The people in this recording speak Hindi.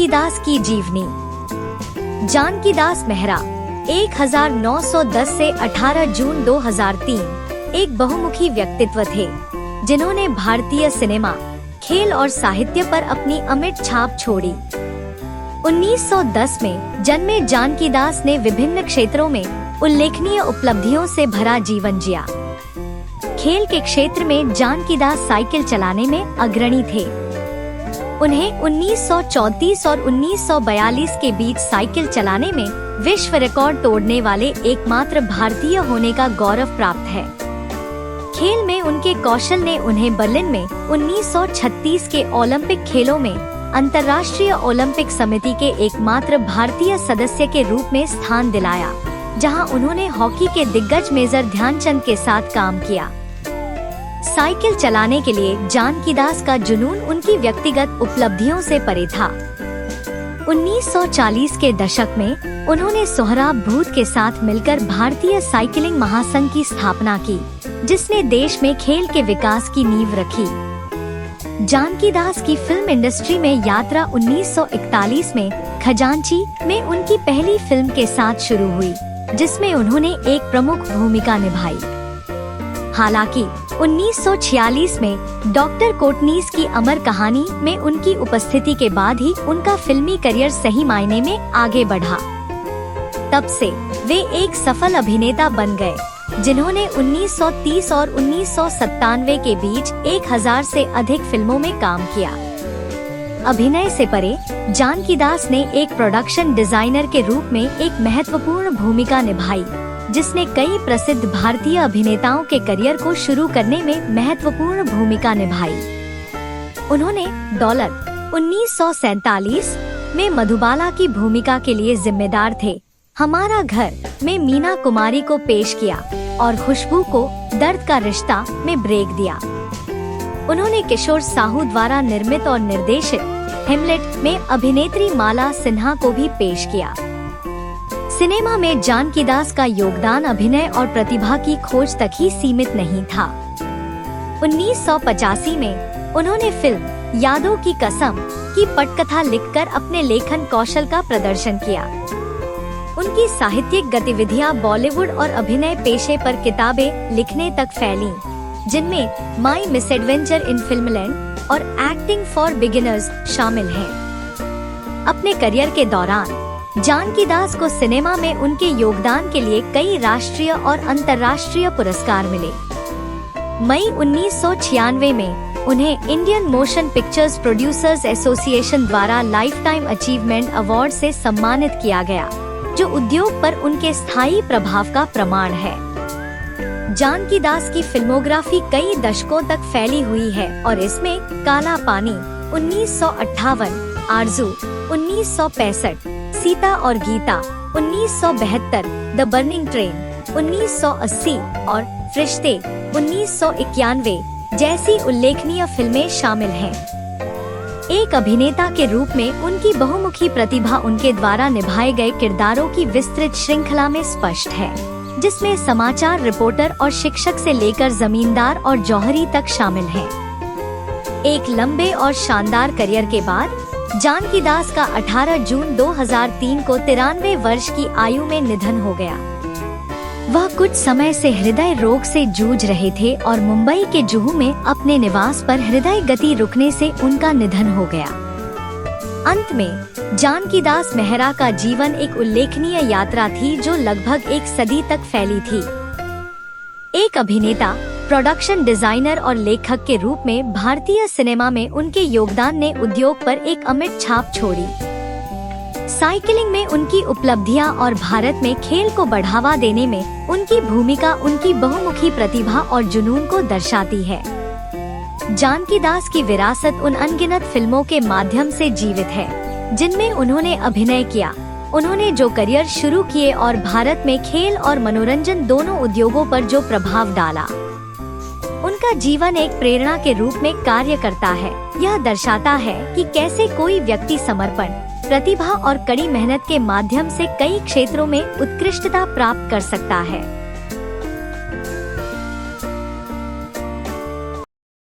जानकी दास की जीवनी। जानकी दास मेहरा 1910 से 18 जून 2003 एक बहुमुखी व्यक्तित्व थे, जिन्होंने भारतीय सिनेमा, खेल और साहित्य पर अपनी अमिट छाप छोड़ी। 1910 में जन्मे जानकी दास ने विभिन्न क्षेत्रों में उल्लेखनीय उपलब्धियों से भरा जीवन जिया। खेल के क्षेत्र में जानकी दास साइकिल चलाने में अग्रणी थे। उन्हें 1934 और 1942 के बीच साइकिल चलाने में विश्व रिकॉर्ड तोड़ने वाले एकमात्र भारतीय होने का गौरव प्राप्त है। खेल में उनके कौशल ने उन्हें बर्लिन में 1936 के ओलंपिक खेलों में अंतर्राष्ट्रीय ओलंपिक समिति के एकमात्र भारतीय सदस्य के रूप में स्थान दिलाया, जहां उन्होंने हॉकी के दिग्गज मेजर ध्यानचंद के साथ काम किया। साइकिल चलाने के लिए जानकी दास का जुनून उनकी व्यक्तिगत उपलब्धियों से परे था। 1940 के दशक में उन्होंने सोहराब भूत के साथ मिलकर भारतीय साइकिलिंग महासंघ की स्थापना की, जिसने देश में खेल के विकास की नींव रखी। जानकी दास की फिल्म इंडस्ट्री में यात्रा 1941 में खजांची में उनकी पहली फिल्म के साथ शुरू हुई, जिसमें उन्होंने एक प्रमुख भूमिका निभाई। हालांकि 1946 में डॉक्टर कोटनीस की अमर कहानी में उनकी उपस्थिति के बाद ही उनका फिल्मी करियर सही मायने में आगे बढ़ा। तब से वे एक सफल अभिनेता बन गए, जिन्होंने 1930 और 1997 के बीच 1000 से अधिक फिल्मों में काम किया। अभिनय से परे जानकी दास ने एक प्रोडक्शन डिजाइनर के रूप में एक महत्वपूर्ण भूमिका निभाई, जिसने कई प्रसिद्ध भारतीय अभिनेताओं के करियर को शुरू करने में महत्वपूर्ण भूमिका निभाई। उन्होंने डॉलर 1947 में मधुबाला की भूमिका के लिए जिम्मेदार थे, हमारा घर में मीना कुमारी को पेश किया और खुशबू को दर्द का रिश्ता में ब्रेक दिया। उन्होंने किशोर साहू द्वारा निर्मित और निर्देशित हेमलेट में अभिनेत्री माला सिन्हा को भी पेश किया। सिनेमा में जानकी दास का योगदान अभिनय और प्रतिभा की खोज तक ही सीमित नहीं था। 1985 में उन्होंने फिल्म यादों की कसम की पटकथा लिखकर अपने लेखन कौशल का प्रदर्शन किया। उनकी साहित्यिक गतिविधियां बॉलीवुड और अभिनय पेशे पर किताबें लिखने तक फैलीं, जिनमें माई मिसएडवेंचर इन फिल्मलैंड और एक्टिंग फॉर बिगिनर्स शामिल हैं। अपने करियर के दौरान जानकी दास को सिनेमा में उनके योगदान के लिए कई राष्ट्रीय और अंतर्राष्ट्रीय पुरस्कार मिले। मई 1996 में उन्हें Indian motion pictures producers association द्वारा लाइफ टाइम अचीवमेंट अवार्ड से सम्मानित किया गया, जो उद्योग पर उनके स्थायी प्रभाव का प्रमाण है। जानकी दास की फिल्मोग्राफी कई दशकों तक फैली हुई है और इसमें काला पानी 1958, आरज़ू 1965, सीता और गीता 1972, द बर्निंग ट्रेन 1980 और फरिश्ते 1991 जैसी उल्लेखनीय फिल्में शामिल हैं। एक अभिनेता के रूप में उनकी बहुमुखी प्रतिभा उनके द्वारा निभाए गए किरदारों की विस्तृत श्रृंखला में स्पष्ट है, जिसमें समाचार रिपोर्टर और शिक्षक से लेकर जमींदार और जौहरी तक शामिल हैं। एक लंबे और शानदार करियर के बाद जानकी दास का 18 जून 2003 को 93 वर्ष की आयु में निधन हो गया। वह कुछ समय से हृदय रोग से जूझ रहे थे और मुंबई के जुहू में अपने निवास पर हृदय गति रुकने से उनका निधन हो गया। अंत में जानकी दास मेहरा का जीवन एक उल्लेखनीय यात्रा थी, जो लगभग एक सदी तक फैली थी। एक अभिनेता, प्रोडक्शन डिजाइनर और लेखक के रूप में भारतीय सिनेमा में उनके योगदान ने उद्योग पर एक अमिट छाप छोड़ी। साइकिलिंग में उनकी उपलब्धियां और भारत में खेल को बढ़ावा देने में उनकी भूमिका उनकी बहुमुखी प्रतिभा और जुनून को दर्शाती है। जानकी दास की विरासत उन अनगिनत फिल्मों के माध्यम से जीवित है, जिनमें उन्होंने अभिनय किया। उन्होंने जो करियर शुरू किए और भारत में खेल और मनोरंजन दोनों उद्योगों पर जो प्रभाव डाला, उनका जीवन एक प्रेरणा के रूप में कार्य करता है। यह दर्शाता है कि कैसे कोई व्यक्ति समर्पण, प्रतिभा और कड़ी मेहनत के माध्यम से कई क्षेत्रों में उत्कृष्टता प्राप्त कर सकता है।